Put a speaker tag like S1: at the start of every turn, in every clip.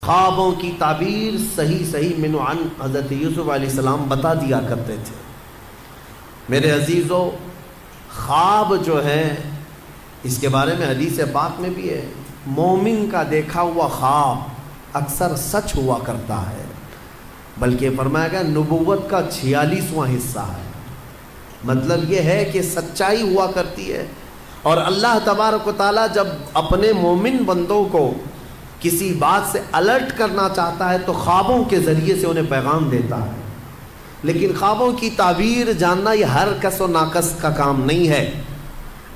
S1: خوابوں کی تعبیر صحیح منو عن حضرت یوسف علیہ السلام بتا دیا کرتے تھے۔ میرے عزیزو، خواب جو ہے اس کے بارے میں حدیث پاک میں بھی ہے، مومن کا دیکھا ہوا خواب اکثر سچ ہوا کرتا ہے، بلکہ فرمایا گیا نبوت کا 46واں حصہ ہے۔ مطلب یہ ہے کہ سچائی ہوا کرتی ہے، اور اللہ تبارک و تعالیٰ جب اپنے مومن بندوں کو کسی بات سے الرٹ کرنا چاہتا ہے تو خوابوں کے ذریعے سے انہیں پیغام دیتا ہے۔ لیکن خوابوں کی تعبیر جاننا یہ ہر کس و ناقص کا کام نہیں ہے۔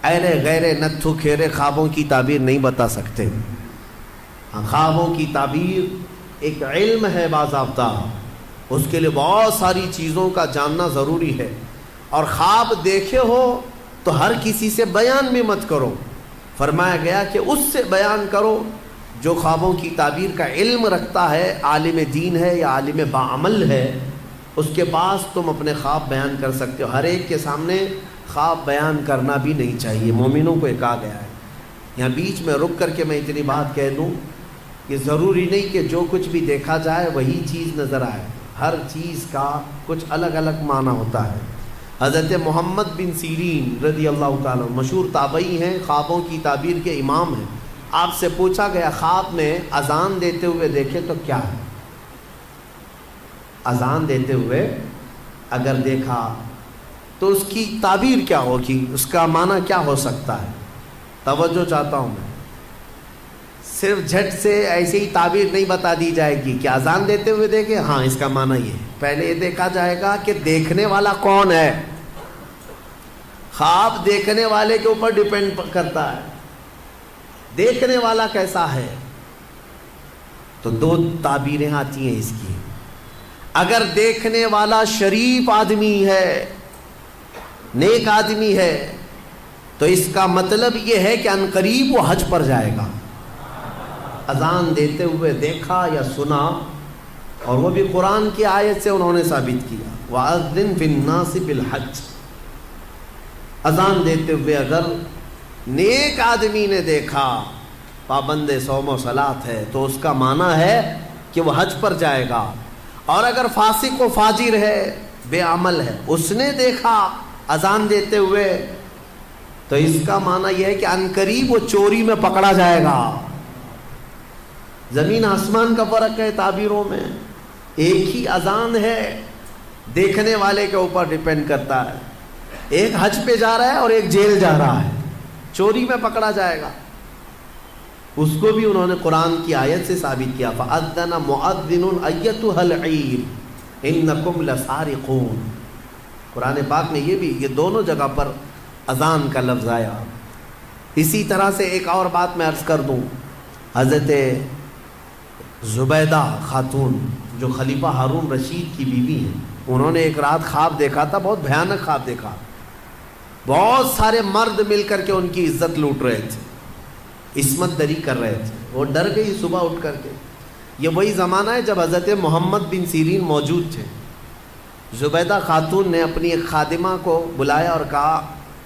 S1: ایرے غیرے نتھو کھیرے خوابوں کی تعبیر نہیں بتا سکتے۔ خوابوں کی تعبیر ایک علم ہے باضابطہ، اس کے لیے بہت ساری چیزوں کا جاننا ضروری ہے، اور خواب دیکھے ہو تو ہر کسی سے بیان بھی مت کرو۔ فرمایا گیا کہ اس سے بیان کرو جو خوابوں کی تعبیر کا علم رکھتا ہے، عالم دین ہے یا عالم باعمل ہے، اس کے پاس تم اپنے خواب بیان کر سکتے ہو۔ ہر ایک کے سامنے خواب بیان کرنا بھی نہیں چاہیے، مومنوں کو یہ کہا گیا ہے۔ یہاں بیچ میں رک کر کے میں اتنی بات کہہ دوں کہ ضروری نہیں کہ جو کچھ بھی دیکھا جائے وہی چیز نظر آئے، ہر چیز کا کچھ الگ الگ معنی ہوتا ہے۔ حضرت محمد بن سیرین رضی اللہ تعالیٰ مشہور تابعی ہیں، خوابوں کی تعبیر کے امام ہیں۔ آپ سے پوچھا گیا خواب میں اذان دیتے ہوئے دیکھے تو کیا ہے؟ اذان دیتے ہوئے اگر دیکھا تو اس کی تعبیر کیا ہوگی، اس کا معنی کیا ہو سکتا ہے؟ توجہ چاہتا ہوں میں، صرف جھٹ سے ایسے ہی تعبیر نہیں بتا دی جائے گی کہ اذان دیتے ہوئے دیکھے، ہاں اس کا معنی یہ ہے۔ پہلے یہ دیکھا جائے گا کہ دیکھنے والا کون ہے۔ خواب دیکھنے والے کے اوپر ڈیپینڈ کرتا ہے، دیکھنے والا کیسا ہے۔ تو دو تعبیریں آتی ہیں اس کی۔ اگر دیکھنے والا شریف آدمی ہے، نیک آدمی ہے، تو اس کا مطلب یہ ہے کہ عنقریب وہ حج پر جائے گا۔ اذان دیتے ہوئے دیکھا یا سنا، اور وہ بھی قرآن کی آیت سے انہوں نے ثابت کیا، وَأَذِّن فِي النَّاسِ بِالْحَجِّ۔ اذان دیتے ہوئے اگر نیک آدمی نے دیکھا، پابند صوم و صلاۃ ہے، تو اس کا معنی ہے کہ وہ حج پر جائے گا۔ اور اگر فاسق و فاجر ہے، بے عمل ہے، اس نے دیکھا اذان دیتے ہوئے، تو اس کا معنی یہ ہے کہ عنقریب وہ چوری میں پکڑا جائے گا۔ زمین آسمان کا فرق ہے تعبیروں میں، ایک ہی اذان ہے، دیکھنے والے کے اوپر ڈیپینڈ کرتا ہے۔ ایک حج پہ جا رہا ہے اور ایک جیل جا رہا ہے، چوری میں پکڑا جائے گا۔ اس کو بھی انہوں نے قرآن کی آیت سے ثابت کیا، فَأَذَّنَ مُؤَذِّنٌ أَيَّتُهَا الْعِيرُ إِنَّكُمْ لَسَارِقُونَ۔ قرآن پاک میں یہ دونوں جگہ پر اذان کا لفظ آیا۔ اسی طرح سے ایک اور بات میں عرض کر دوں، حضرت زبیدہ خاتون جو خلیفہ ہارون رشید کی بیوی ہیں، انہوں نے ایک رات خواب دیکھا تھا، بہت بھیانک خواب دیکھا۔ بہت سارے مرد مل کر کے ان کی عزت لوٹ رہے تھے، عصمت دری کر رہے تھے۔ وہ ڈر گئی صبح اٹھ کر کے۔ یہ وہی زمانہ ہے جب حضرت محمد بن سیرین موجود تھے۔ زبیدہ خاتون نے اپنی ایک خادمہ کو بلایا اور کہا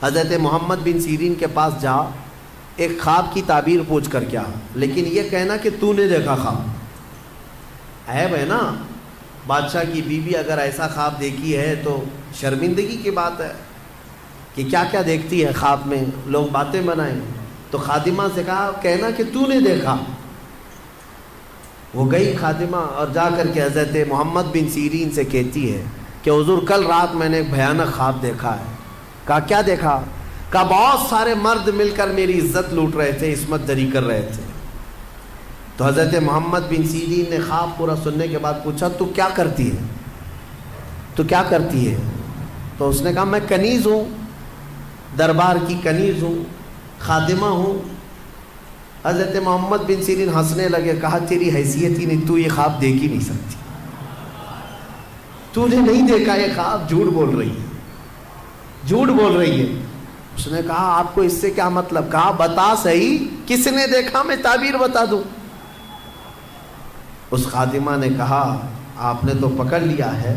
S1: حضرت محمد بن سیرین کے پاس جا، ایک خواب کی تعبیر پوچھ کر کیا، لیکن یہ کہنا کہ تو نے دیکھا خواب۔ عیب ہے نا، بادشاہ کی بیوی اگر ایسا خواب دیکھی ہے تو شرمندگی کی بات ہے کہ کیا کیا دیکھتی ہے خواب میں، لوگ باتیں بنائیں۔ تو خادمہ سے کہا کہنا کہ تو نے دیکھا۔ وہ گئی خادمہ اور جا کر کے حضرت محمد بن سیرین سے کہتی ہے کہ حضور کل رات میں نے ایک بھیانک خواب دیکھا ہے۔ کہا کیا دیکھا؟ کہا بہت سارے مرد مل کر میری عزت لوٹ رہے تھے، عصمت دری کر رہے تھے۔ تو حضرت محمد بن سیرین نے خواب پورا سننے کے بعد پوچھا تو کیا کرتی ہے؟ تو کیا کرتی ہے؟ تو اس نے کہا میں کنیز ہوں، دربار کی کنیز ہوں، خادمہ ہوں۔ حضرت محمد بن سیرین ہنسنے لگے، کہا تیری حیثیت ہی نہیں، تو یہ خواب دیکھ ہی نہیں سکتی، تو نے نہیں دیکھا یہ خواب، جھوٹ بول رہی ہے، جھوٹ بول رہی ہے۔ اس نے کہا آپ کو اس سے کیا مطلب؟ کہا بتا صحیح کس نے دیکھا، میں تعبیر بتا دوں۔ اس خادمہ نے کہا آپ نے تو پکڑ لیا ہے،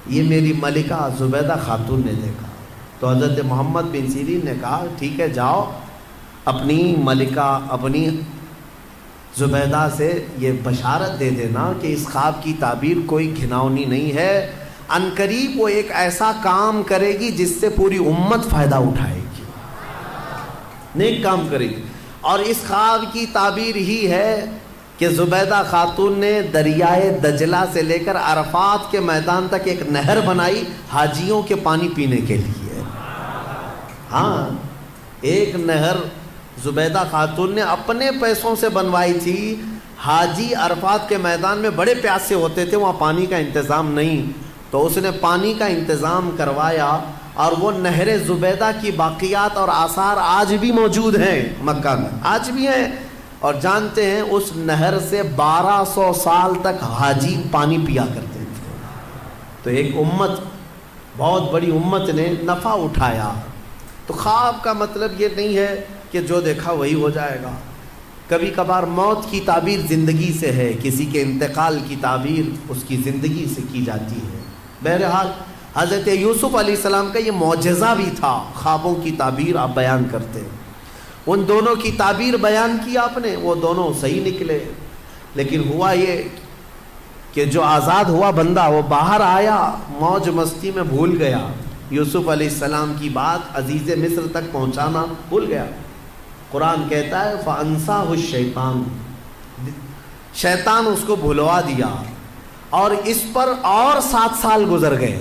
S1: یہ میری ملکہ زبیدہ خاتون نے دیکھا۔ تو حضرت محمد بن سیرین نے کہا ٹھیک ہے جاؤ، اپنی ملکہ، اپنی زبیدہ سے یہ بشارت دے دینا کہ اس خواب کی تعبیر کوئی گھناؤنی نہیں ہے، عنقریب وہ ایک ایسا کام کرے گی جس سے پوری امت فائدہ اٹھائے گی، نیک کام کرے گی۔ اور اس خواب کی تعبیر ہی ہے کہ زبیدہ خاتون نے دریائے دجلہ سے لے کر عرفات کے میدان تک ایک نہر بنائی حاجیوں کے پانی پینے کے لیے۔ ہاں، ایک نہر زبیدہ خاتون نے اپنے پیسوں سے بنوائی تھی۔ حاجی عرفات کے میدان میں بڑے پیاسے ہوتے تھے، وہاں پانی کا انتظام نہیں، تو اس نے پانی کا انتظام کروایا، اور وہ نہر زبیدہ کی باقیات اور آثار آج بھی موجود ہیں مکہ میں، آج بھی ہیں۔ اور جانتے ہیں اس نہر سے 1200 سال تک حاجی پانی پیا کرتے تھے۔ تو ایک امت، بہت بڑی امت نے نفع اٹھایا۔ تو خواب کا مطلب یہ نہیں ہے کہ جو دیکھا وہی ہو جائے گا۔ کبھی کبھار موت کی تعبیر زندگی سے ہے، کسی کے انتقال کی تعبیر اس کی زندگی سے کی جاتی ہے۔ بہرحال حضرت یوسف علیہ السلام کا یہ معجزہ بھی تھا، خوابوں کی تعبیر آپ بیان کرتے ہیں۔ ان دونوں کی تعبیر بیان کی آپ نے، وہ دونوں صحیح نکلے، لیکن ہوا یہ کہ جو آزاد ہوا بندہ وہ باہر آیا، موج مستی میں بھول گیا، یوسف علیہ السلام کی بات عزیز مصر تک پہنچانا بھول گیا۔ قرآن کہتا ہے فَأَنْسَاهُ الشَّيْطَانُ، شیطان اس کو بھلوا دیا، اور اس پر اور 7 سال گزر گئے۔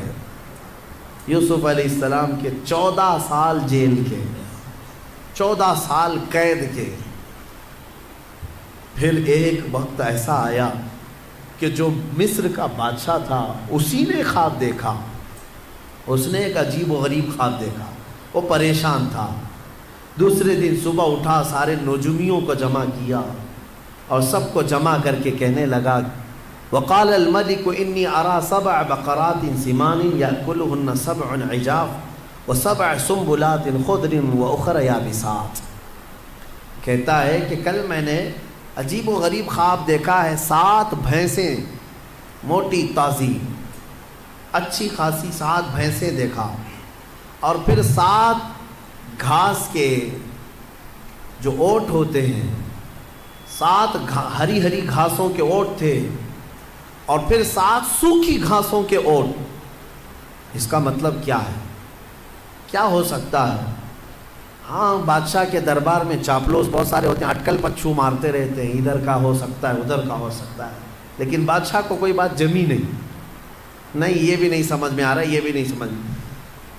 S1: یوسف علیہ السلام کے 14 سال جیل کے، 14 سال قید کے۔ پھر ایک وقت ایسا آیا کہ جو مصر کا بادشاہ تھا اسی نے خواب دیکھا، اس نے ایک عجیب و غریب خواب دیکھا، وہ پریشان تھا۔ دوسرے دن صبح اٹھا، سارے نجومیوں کو جمع کیا اور سب کو جمع کر کے کہنے لگا وقال الملك انی ارى 7 بقرات سمان یاکلهن 7 عجاف و7 سنبلات خضر واخر یابسات۔ کہتا ہے کہ کل میں نے عجیب و غریب خواب دیکھا ہے، 7 بھینسیں موٹی تازی اچھی خاصی 7 بھینسیں دیکھا، اور پھر 7 گھاس کے جو اوٹ ہوتے ہیں، 7 ہری ہری گھاسوں کے اوٹ تھے، اور پھر 7 سوکھی گھاسوں کے اوٹ۔ اس کا مطلب کیا ہے؟ کیا ہو سکتا ہے؟ ہاں، بادشاہ کے دربار میں چاپلوس بہت سارے ہوتے ہیں، اٹکل پچھو مارتے رہتے ہیں، ادھر کا ہو سکتا ہے ادھر کا ہو سکتا ہے، لیکن بادشاہ کو کوئی بات جمی نہیں، یہ بھی نہیں سمجھ میں آ رہا، یہ بھی نہیں سمجھ میں۔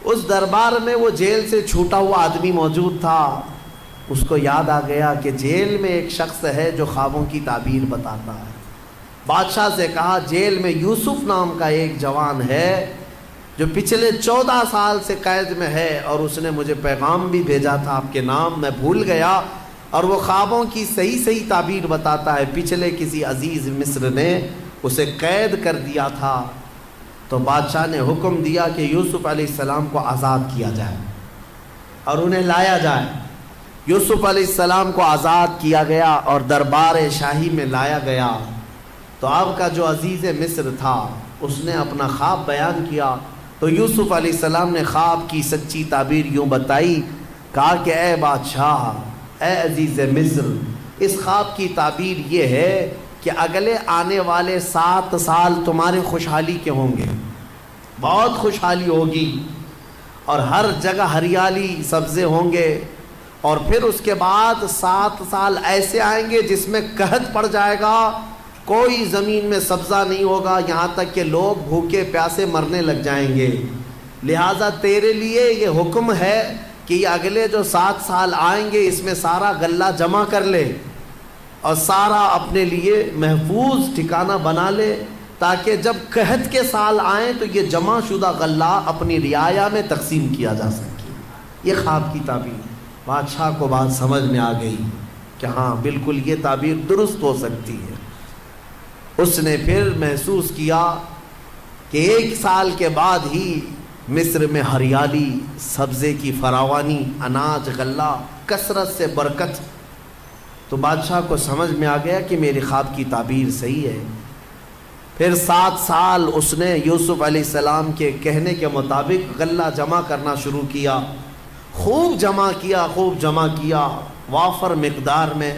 S1: اس دربار میں وہ جیل سے چھوٹا ہوا آدمی موجود تھا، اس کو یاد آ گیا کہ جیل میں ایک شخص ہے جو خوابوں کی تعبیر بتاتا ہے۔ بادشاہ سے کہا جیل میں یوسف نام کا ایک جوان ہے جو پچھلے 14 سال سے قید میں ہے، اور اس نے مجھے پیغام بھی بھیجا تھا آپ کے نام، میں بھول گیا، اور وہ خوابوں کی صحیح تعبیر بتاتا ہے۔ پچھلے کسی عزیز مصر نے اسے قید کر دیا تھا، تو بادشاہ نے حکم دیا کہ یوسف علیہ السلام کو آزاد کیا جائے اور انہیں لایا جائے۔ یوسف علیہ السلام کو آزاد کیا گیا اور دربار شاہی میں لایا گیا۔ تو آپ کا جو عزیز مصر تھا اس نے اپنا خواب بیان کیا، تو یوسف علیہ السلام نے خواب کی سچی تعبیر یوں بتائی، کہا کہ اے بادشاہ، اے عزیز مصر، اس خواب کی تعبیر یہ ہے کہ اگلے آنے والے 7 سال تمہارے خوشحالی کے ہوں گے، بہت خوشحالی ہوگی، اور ہر جگہ ہریالی سبزے ہوں گے، اور پھر اس کے بعد 7 سال ایسے آئیں گے جس میں قحط پڑ جائے گا، کوئی زمین میں سبزہ نہیں ہوگا، یہاں تک کہ لوگ بھوکے پیاسے مرنے لگ جائیں گے۔ لہٰذا تیرے لیے یہ حکم ہے کہ یہ اگلے جو 7 سال آئیں گے اس میں سارا غلہ جمع کر لے اور سارا اپنے لیے محفوظ ٹھکانہ بنا لے، تاکہ جب قحط کے سال آئیں تو یہ جمع شدہ غلہ اپنی رعایا میں تقسیم کیا جا سکے۔ یہ خواب کی تعبیر۔ بادشاہ کو بات سمجھ میں آ گئی کہ ہاں بالکل یہ تعبیر درست ہو سکتی ہے۔ اس نے پھر محسوس کیا کہ 1 سال کے بعد ہی مصر میں ہریالی، سبزے کی فراوانی، اناج، غلہ، کثرت سے برکت۔ تو بادشاہ کو سمجھ میں آ گیا کہ میری خواب کی تعبیر صحیح ہے۔ پھر 7 سال اس نے یوسف علیہ السلام کے کہنے کے مطابق غلہ جمع کرنا شروع کیا، خوب جمع کیا، وافر مقدار میں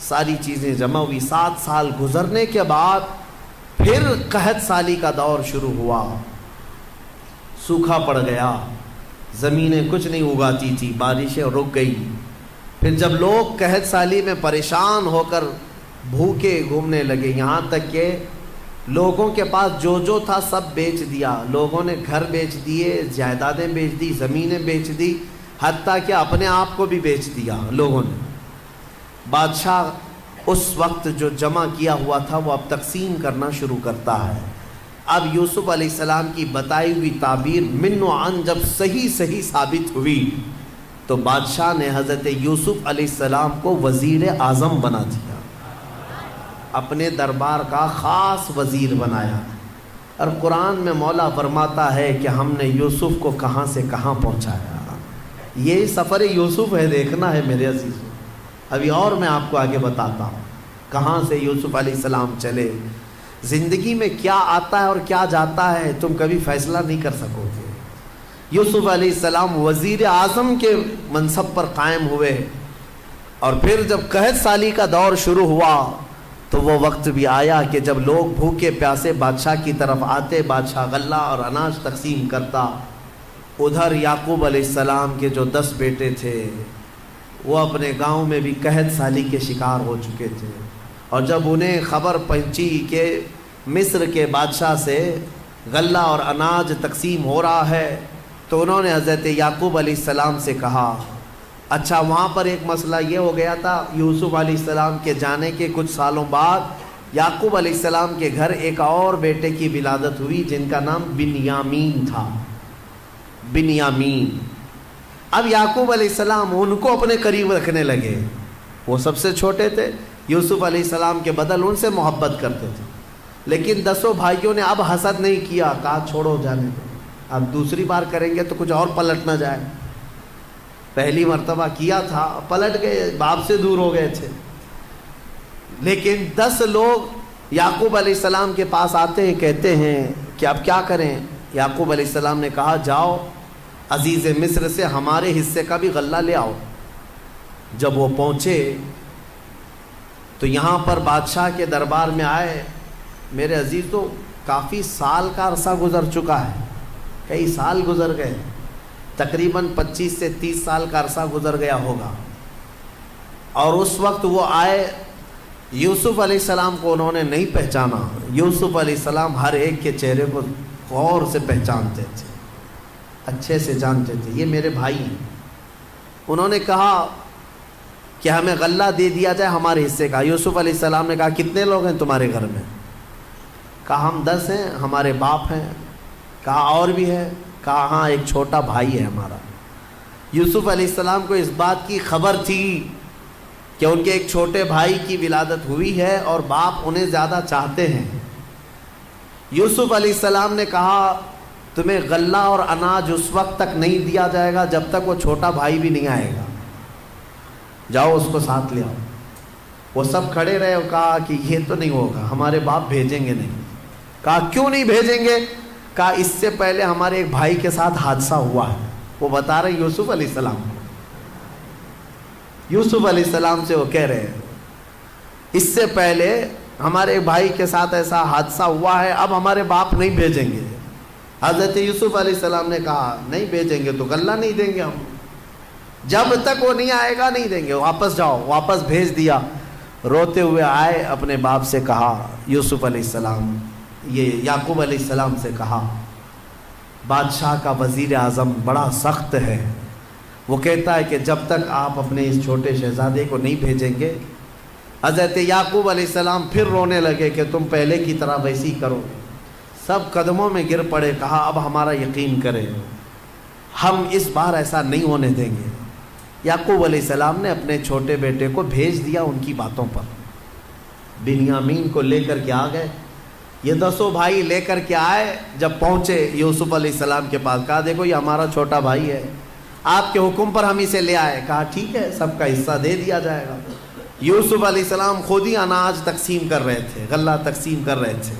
S1: ساری چیزیں جمع ہوئی. 7 سال گزرنے کے بعد پھر قحط سالی کا دور شروع ہوا. سوکھا پڑ گیا, زمینیں کچھ نہیں اگاتی تھی, بارشیں رک گئی. پھر جب لوگ قحط سالی میں پریشان ہو کر بھوکے گھومنے لگے, یہاں تک کہ لوگوں کے پاس جو تھا سب بیچ دیا. لوگوں نے گھر بیچ دیے, جائیدادیں بیچ دی, زمینیں بیچ دی, حتیٰ کہ اپنے آپ کو بھی بیچ دیا لوگوں نے. بادشاہ اس وقت جو جمع کیا ہوا تھا وہ اب تقسیم کرنا شروع کرتا ہے. اب یوسف علیہ السلام کی بتائی ہوئی تعبیر من و عن جب صحیح ثابت ہوئی تو بادشاہ نے حضرت یوسف علیہ السلام کو وزیر اعظم بنا دیا, اپنے دربار کا خاص وزیر بنایا. اور قرآن میں مولا فرماتا ہے کہ ہم نے یوسف کو کہاں سے کہاں پہنچایا. یہ سفر یوسف ہے, دیکھنا ہے میرے عزیزوں. ابھی اور میں آپ کو آگے بتاتا ہوں کہاں سے یوسف علیہ السلام چلے. زندگی میں کیا آتا ہے اور کیا جاتا ہے تم کبھی فیصلہ نہیں کر سکو گے. یوسف علیہ السلام وزیر اعظم کے منصب پر قائم ہوئے, اور پھر جب قحط سالی کا دور شروع ہوا تو وہ وقت بھی آیا کہ جب لوگ بھوکے پیاسے بادشاہ کی طرف آتے, بادشاہ غلہ اور اناج تقسیم کرتا. ادھر یعقوب علیہ السلام کے جو 10 بیٹے تھے وہ اپنے گاؤں میں بھی قحط سالی کے شکار ہو چکے تھے, اور جب انہیں خبر پہنچی کہ مصر کے بادشاہ سے غلہ اور اناج تقسیم ہو رہا ہے تو انہوں نے حضرت یعقوب علیہ السلام سے کہا. اچھا, وہاں پر ایک مسئلہ یہ ہو گیا تھا, یوسف علیہ السلام کے جانے کے کچھ سالوں بعد یعقوب علیہ السلام کے گھر ایک اور بیٹے کی ولادت ہوئی جن کا نام بنیامین تھا. بنیامین. اب یعقوب علیہ السلام ان کو اپنے قریب رکھنے لگے. وہ سب سے چھوٹے تھے, یوسف علیہ السلام کے بدل ان سے محبت کرتے تھے, لیکن 10 بھائیوں نے اب حسد نہیں کیا, کہا چھوڑو جانے دو, اب دوسری بار کریں گے تو کچھ اور پلٹ نہ جائے. پہلی مرتبہ کیا تھا, پلٹ گئے, باپ سے دور ہو گئے تھے. لیکن 10 لوگ یعقوب علیہ السلام کے پاس آتے ہیں, کہتے ہیں کہ اب کیا کریں. یعقوب علیہ السلام نے کہا جاؤ عزیز مصر سے ہمارے حصے کا بھی غلہ لے آؤ. جب وہ پہنچے تو یہاں پر بادشاہ کے دربار میں آئے. میرے عزیزوں, کافی سال کا عرصہ گزر چکا ہے, کئی سال گزر گئے, تقریباً 25 سے 30 سال کا عرصہ گزر گیا ہوگا. اور اس وقت وہ آئے, یوسف علیہ السلام کو انہوں نے نہیں پہچانا. یوسف علیہ السلام ہر ایک کے چہرے کو غور سے پہچانتے تھے, اچھے سے جانتے تھے, یہ میرے بھائی ہیں. انہوں نے کہا کہ ہمیں غلہ دے دیا جائے ہمارے حصے کا. یوسف علیہ السلام نے کہا کتنے لوگ ہیں تمہارے گھر میں؟ کہا ہم 10 ہیں, ہمارے باپ ہیں. کہا اور بھی ہے؟ کہا ہاں ایک چھوٹا بھائی ہے ہمارا. یوسف علیہ السلام کو اس بات کی خبر تھی کہ ان کے ایک چھوٹے بھائی کی ولادت ہوئی ہے اور باپ انہیں زیادہ چاہتے ہیں. یوسف علیہ السلام نے کہا تمہیں غلہ اور اناج اس وقت تک نہیں دیا جائے گا جب تک وہ چھوٹا بھائی بھی نہیں آئے گا, جاؤ اس کو ساتھ لے آؤ. وہ سب کھڑے رہے اور کہا کہ یہ تو نہیں ہوگا, ہمارے باپ بھیجیں گے نہیں. کہا کیوں نہیں بھیجیں گے؟ کہا اس سے پہلے ہمارے ایک بھائی کے ساتھ حادثہ ہوا ہے. وہ بتا رہے یوسف علیہ السلام کو. یوسف علیہ السلام سے وہ کہہ رہے ہیں اس سے پہلے ہمارے ایک بھائی کے ساتھ ایسا حادثہ ہوا ہے, اب ہمارے باپ نہیں بھیجیں گے. حضرت یوسف علیہ السلام نے کہا نہیں بھیجیں گے تو غلہ نہیں دیں گے ہم, جب تک وہ نہیں آئے گا نہیں دیں گے, واپس جاؤ. واپس بھیج دیا. روتے ہوئے آئے, اپنے باپ سے کہا یوسف علیہ السلام, یہ یعقوب علیہ السلام سے کہا بادشاہ کا وزیر اعظم بڑا سخت ہے, وہ کہتا ہے کہ جب تک آپ اپنے اس چھوٹے شہزادے کو نہیں بھیجیں گے. حضرت یعقوب علیہ السلام پھر رونے لگے کہ تم پہلے کی طرح ویسی کرو. سب قدموں میں گر پڑے. کہا اب ہمارا یقین کرے, ہم اس بار ایسا نہیں ہونے دیں گے. یعقوب علیہ السلام نے اپنے چھوٹے بیٹے کو بھیج دیا ان کی باتوں پر. بنیامین کو لے کر کے آ گئے. یہ 10 بھائی لے کر کے آئے. جب پہنچے یوسف علیہ السلام کے پاس, کہا دیکھو یہ ہمارا چھوٹا بھائی ہے, آپ کے حکم پر ہم اسے لے آئے. کہا ٹھیک ہے, سب کا حصہ دے دیا جائے گا. یوسف علیہ السلام خود ہی اناج تقسیم کر رہے تھے, غلہ تقسیم کر رہے تھے.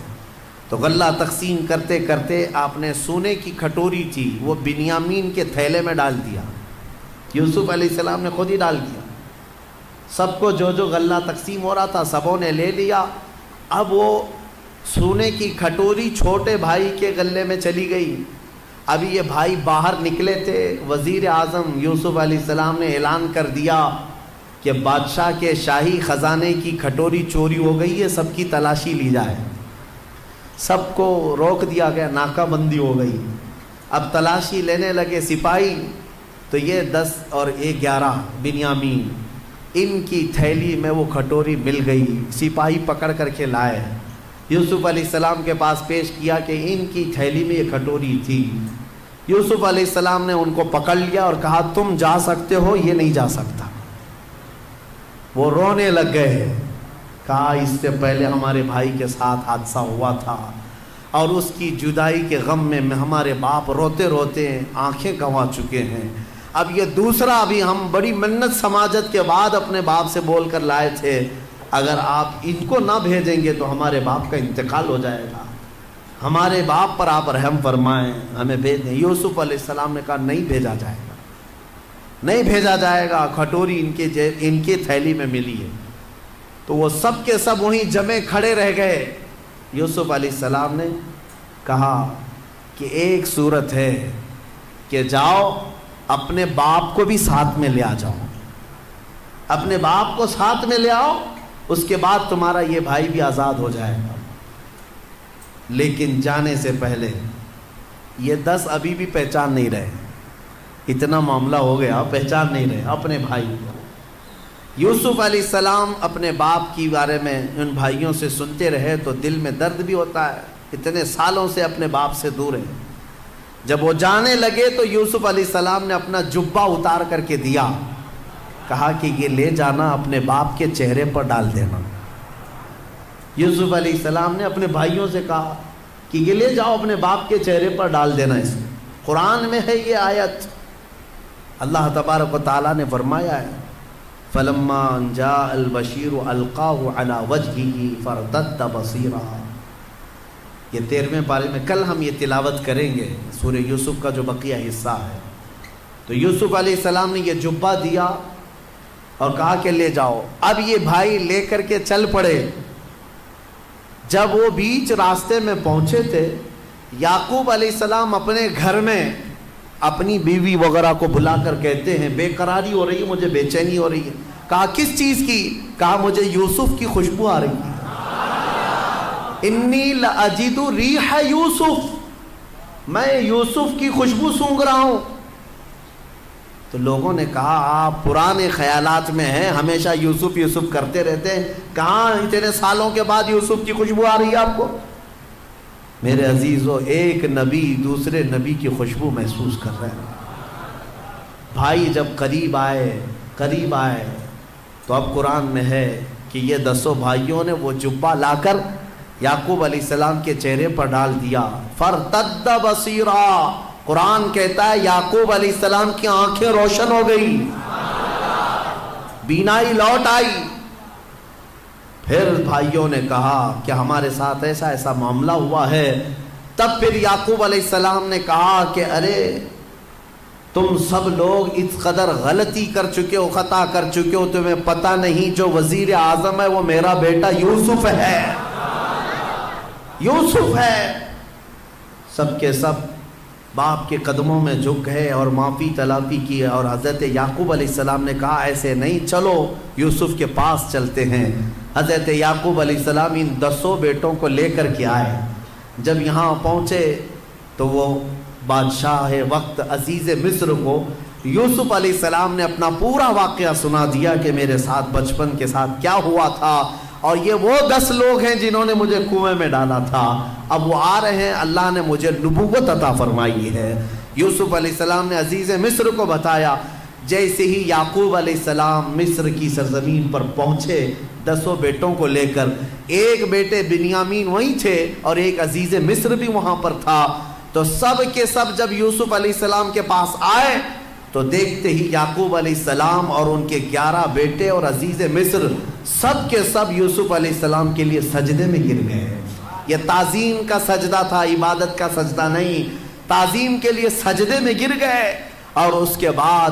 S1: تو غلہ تقسیم کرتے کرتے آپ نے سونے کی کھٹوری تھی وہ بنیامین کے تھیلے میں ڈال دیا. یوسف علیہ السلام نے خود ہی ڈال دیا. سب کو جو جو غلہ تقسیم ہو رہا تھا سبوں نے لے لیا. اب وہ سونے کی کھٹوری چھوٹے بھائی کے غلے میں چلی گئی. ابھی یہ بھائی باہر نکلے تھے, وزیر اعظم یوسف علیہ السلام نے اعلان کر دیا کہ بادشاہ کے شاہی خزانے کی کھٹوری چوری ہو گئی ہے, سب کی تلاشی لی جائے. سب کو روک دیا گیا, ناکہ بندی ہو گئی. اب تلاشی لینے لگے سپاہی, تو یہ 10 اور 11 بنیامین, ان کی تھیلی میں وہ کھٹوری مل گئی. سپاہی پکڑ کر کے لائے, یوسف علیہ السلام کے پاس پیش کیا کہ ان کی تھیلی میں یہ کھٹوری تھی. یوسف علیہ السلام نے ان کو پکڑ لیا اور کہا تم جا سکتے ہو, یہ نہیں جا سکتا. وہ رونے لگ گئے. کہا اس سے پہلے ہمارے بھائی کے ساتھ حادثہ ہوا تھا اور اس کی جدائی کے غم میں ہمارے باپ روتے روتے آنکھیں گنوا چکے ہیں. اب یہ دوسرا, ابھی ہم بڑی منت سماجت کے بعد اپنے باپ سے بول کر لائے تھے, اگر آپ ان کو نہ بھیجیں گے تو ہمارے باپ کا انتقال ہو جائے گا, ہمارے باپ پر آپ رحم فرمائیں, ہمیں بھیج دیں. یوسف علیہ السلام نے کہا نہیں بھیجا جائے گا, نہیں بھیجا جائے گا, کھٹوری ان کی تھیلی میں ملی ہے. تو وہ سب کے سب وہیں جمے کھڑے رہ گئے. یوسف علیہ السلام نے کہا کہ ایک صورت ہے کہ جاؤ اپنے باپ کو بھی ساتھ میں لے آ جاؤ, اپنے باپ کو ساتھ میں لے آؤ, اس کے بعد تمہارا یہ بھائی بھی آزاد ہو جائے گا. لیکن جانے سے پہلے یہ 10 ابھی بھی پہچان نہیں رہے, اتنا معاملہ ہو گیا, پہچان نہیں رہے اپنے بھائی کو. یوسف علیہ السلام اپنے باپ کی بارے میں ان بھائیوں سے سنتے رہے تو دل میں درد بھی ہوتا ہے, اتنے سالوں سے اپنے باپ سے دور ہیں. جب وہ جانے لگے تو یوسف علیہ السلام نے اپنا جبہ اتار کر کے دیا, کہا کہ یہ لے جانا اپنے باپ کے چہرے پر ڈال دینا. یوسف علیہ السلام نے اپنے بھائیوں سے کہا کہ یہ لے جاؤ اپنے باپ کے چہرے پر ڈال دینا. اس میں قرآن میں ہے یہ آیت, اللہ تبارک و تعالیٰ نے فرمایا ہے فَلَمَّا جَاءَ الْبَشِيرُ أَلْقَاهُ عَلَى وَجْهِهِ فَارْتَدَّ بَصِيرًا. یہ 13ویں پارے میں کل ہم یہ تلاوت کریں گے, سورہ یوسف کا جو بقیہ حصہ ہے. تو یوسف علیہ السلام نے یہ جبہ دیا اور کہا کہ لے جاؤ. اب یہ بھائی لے کر کے چل پڑے. جب وہ بیچ راستے میں پہنچے تھے, یعقوب علیہ السلام اپنے گھر میں اپنی بیوی وغیرہ کو بلا کر کہتے ہیں بے قراری ہو رہی ہے, مجھے بے چینی ہو رہی ہے. کہا کس چیز کی؟ کہا مجھے یوسف کی خوشبو آ رہی ہے. انی لأجد ریح یوسف, میں یوسف کی خوشبو سونگھ رہا ہوں. تو لوگوں نے کہا آپ پرانے خیالات میں ہیں, ہمیشہ یوسف یوسف کرتے رہتے ہیں, کہاں اتنے سالوں کے بعد یوسف کی خوشبو آ رہی ہے آپ کو؟ میرے عزیزو, ایک نبی دوسرے نبی کی خوشبو محسوس کر رہے ہیں. بھائی جب قریب آئے تو اب قرآن میں ہے کہ یہ 10 بھائیوں نے وہ جبہ لا کر یعقوب علیہ السلام کے چہرے پر ڈال دیا. فَارْتَدَّ بَصِيرًا, قرآن کہتا ہے یعقوب علیہ السلام کی آنکھیں روشن ہو گئی, بینائی لوٹ آئی. پھر بھائیوں نے کہا کہ ہمارے ساتھ ایسا ایسا معاملہ ہوا ہے. تب پھر یعقوب علیہ السلام نے کہا کہ ارے تم سب لوگ اس قدر غلطی کر چکے ہو, خطا کر چکے ہو, تمہیں پتہ نہیں جو وزیر اعظم ہے وہ میرا بیٹا یوسف ہے, یوسف ہے. سب کے سب باپ کے قدموں میں جھک گئے اور معافی تلافی کی. اور حضرت یعقوب علیہ السلام نے کہا ایسے نہیں, چلو یوسف کے پاس چلتے ہیں. حضرت یعقوب علیہ السلام ان 10 بیٹوں کو لے کر کے آئے. جب یہاں پہنچے تو وہ بادشاہ وقت عزیز مصر کو یوسف علیہ السلام نے اپنا پورا واقعہ سنا دیا کہ میرے ساتھ بچپن کے ساتھ کیا ہوا تھا, اور یہ وہ 10 لوگ ہیں جنہوں نے مجھے کنویں میں ڈالا تھا. اب وہ آ رہے ہیں, اللہ نے مجھے نبوت عطا فرمائی ہے. یوسف علیہ السلام نے عزیز مصر کو بتایا. جیسے ہی یعقوب علیہ السلام مصر کی سرزمین پر پہنچے 10 بیٹوں کو لے کر, ایک بیٹے بنیامین وہیں تھے اور ایک عزیز مصر بھی وہاں پر تھا. تو سب کے سب جب یوسف علیہ السلام کے پاس آئے تو دیکھتے ہی یعقوب علیہ السلام اور ان کے 11 بیٹے اور عزیز مصر سب کے سب یوسف علیہ السلام کے لیے سجدے میں گر گئے. یہ تعظیم کا سجدہ تھا, عبادت کا سجدہ نہیں. تعظیم کے لیے سجدے میں گر گئے اور اس کے بعد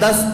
S1: 10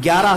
S1: 11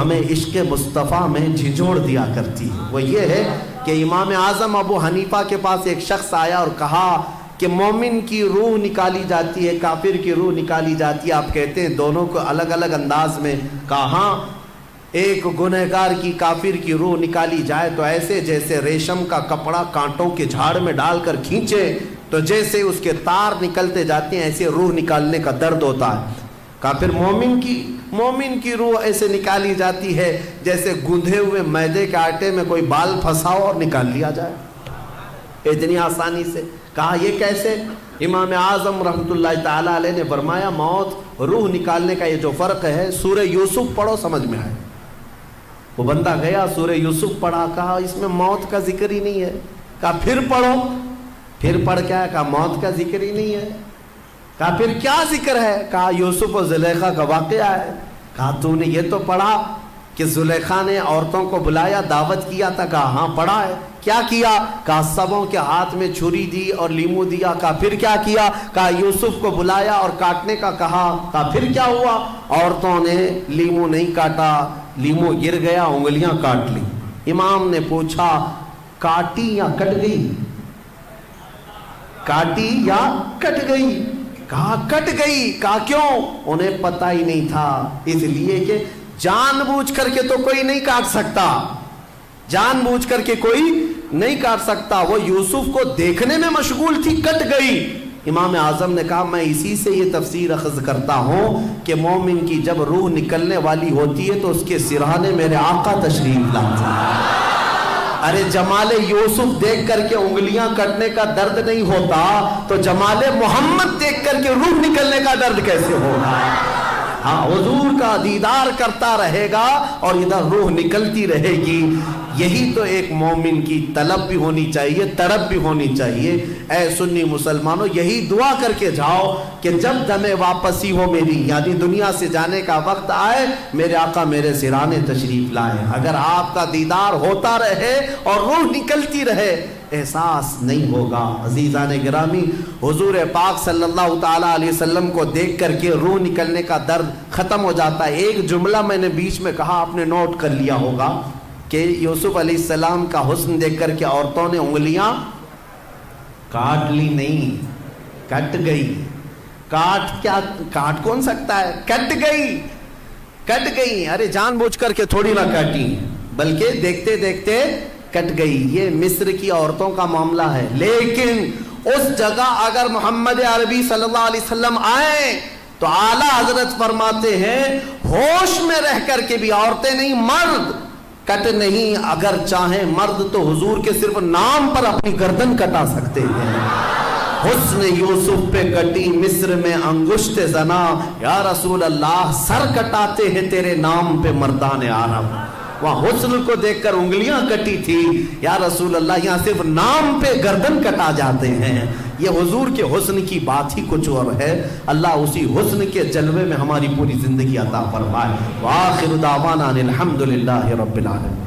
S1: ہمیں عشق مصطفیٰ میں جھنجھوڑ دیا کرتی ہے وہ یہ ہے کہ امام اعظم ابو حنیفہ کے پاس ایک شخص آیا اور کہا کہ مومن کی روح نکالی جاتی ہے، کافر کی روح نکالی جاتی ہے، آپ کہتے ہیں دونوں کو الگ الگ انداز میں؟ کہا ہاں، ایک گنہگار کی کافر کی روح نکالی جائے تو ایسے جیسے ریشم کا کپڑا کانٹوں کے جھاڑ میں ڈال کر کھینچے تو جیسے اس کے تار نکلتے جاتے ہیں ایسے روح نکالنے کا درد ہوتا ہے۔ کافر مومن کی روح ایسے نکالی جاتی ہے جیسے گندھے ہوئے میدے کے آٹے میں کوئی بال پھنساؤ اور نکال لیا جائے، اتنی آسانی سے۔ کہا یہ کیسے؟ امام اعظم رحمۃ اللہ تعالی علیہ نے فرمایا موت روح نکالنے کا یہ جو فرق ہے، سورہ یوسف پڑھو سمجھ میں آئے۔ وہ بندہ گیا سورہ یوسف پڑھا، کہا اس میں موت کا ذکر ہی نہیں ہے۔ کہا پھر پڑھو، پھر پڑھ کیا ہے؟ کہا موت کا ذکر ہی نہیں ہے۔ کہا پھر کیا ذکر ہے؟ کہا یوسف و زلیخا کا واقعہ ہے۔ کہا تو نے یہ تو پڑھا کہ زلیخا نے عورتوں کو بلایا، دعوت کیا تھا؟ کہا ہاں پڑھا ہے۔ کیا کیا؟ کہا سبوں کے ہاتھ میں چھری دی اور لیمو دیا۔ کہا پھر کیا کیا؟ کہا یوسف کو بلایا اور کاٹنے کا کہا۔ کہا پھر کیا ہوا؟ عورتوں نے لیمو نہیں کاٹا، لیمو گر گیا، انگلیاں کاٹ لی۔ امام نے پوچھا کاٹی یا کٹ گئی؟ کاٹی یا کٹ گئی؟ کہا کٹ گئی۔ کہا کیوں؟ انہیں پتہ ہی نہیں تھا، اس لیے کہ جان بوجھ کر کے تو کوئی نہیں کاٹ سکتا، جان بوجھ کر کے کوئی نہیں کاٹ سکتا، وہ یوسف کو دیکھنے میں مشغول تھی، کٹ گئی۔ امام اعظم نے کہا میں اسی سے یہ تفسیر اخذ کرتا ہوں کہ مومن کی جب روح نکلنے والی ہوتی ہے تو اس کے سرہانے میرے آقا تشریف لاتے ہیں۔ ارے جمال یوسف دیکھ کر کے انگلیاں کٹنے کا درد نہیں ہوتا تو جمال محمد دیکھ کر کے روح نکلنے کا درد کیسے ہوگا؟ ہاں، حضور کا دیدار کرتا رہے گا اور ادھر روح نکلتی رہے گی۔ یہی تو ایک مومن کی طلب بھی ہونی چاہیے، طرب بھی ہونی چاہیے۔ اے سنی مسلمانوں، یہی دعا کر کے جاؤ کہ جب دم واپسی ہو میری، یعنی دنیا سے جانے کا وقت آئے، میرے آقا میرے سرانے تشریف لائے۔ اگر آپ کا دیدار ہوتا رہے اور روح نکلتی رہے، احساس نہیں ہوگا۔ عزیزان گرامی، حضور پاک صلی اللہ تعالی علیہ وسلم کو دیکھ کر کے روح نکلنے کا درد ختم ہو جاتا ہے۔ ایک جملہ میں نے بیچ میں کہا، آپ نے نوٹ کر لیا ہوگا کہ یوسف علیہ السلام کا حسن دیکھ کر کے عورتوں نے انگلیاں کاٹ لی نہیں، کٹ گئی۔ کاٹ کون سکتا ہے؟ کٹ گئی۔ ارے جان بوجھ کر کے تھوڑی نہ کاٹی، بلکہ دیکھتے دیکھتے کٹ گئی۔ یہ مصر کی عورتوں کا معاملہ ہے، لیکن اس جگہ اگر محمد عربی صلی اللہ علیہ وسلم آئیں تو اعلیٰ حضرت فرماتے ہیں ہوش میں رہ کر کے بھی عورتیں نہیں، مرد کٹ نہیں۔ اگر چاہیں مرد تو حضور کے صرف نام پر اپنی گردن کٹا سکتے ہیں۔ حسن یوسف پہ کٹی مصر میں انگشت زنا، یا رسول اللہ سر کٹاتے ہیں تیرے نام پہ مردان عرب۔ وہاں حسن کو دیکھ کر انگلیاں کٹی تھی، یا رسول اللہ یہاں صرف نام پہ گردن کٹا جاتے ہیں۔ یہ حضور کے حسن کی بات ہی کچھ اور ہے۔ اللہ اسی حسن کے جلوے میں ہماری پوری زندگی عطا فرمائے۔ وآخر دعوانا الحمدللہ رب العالمین۔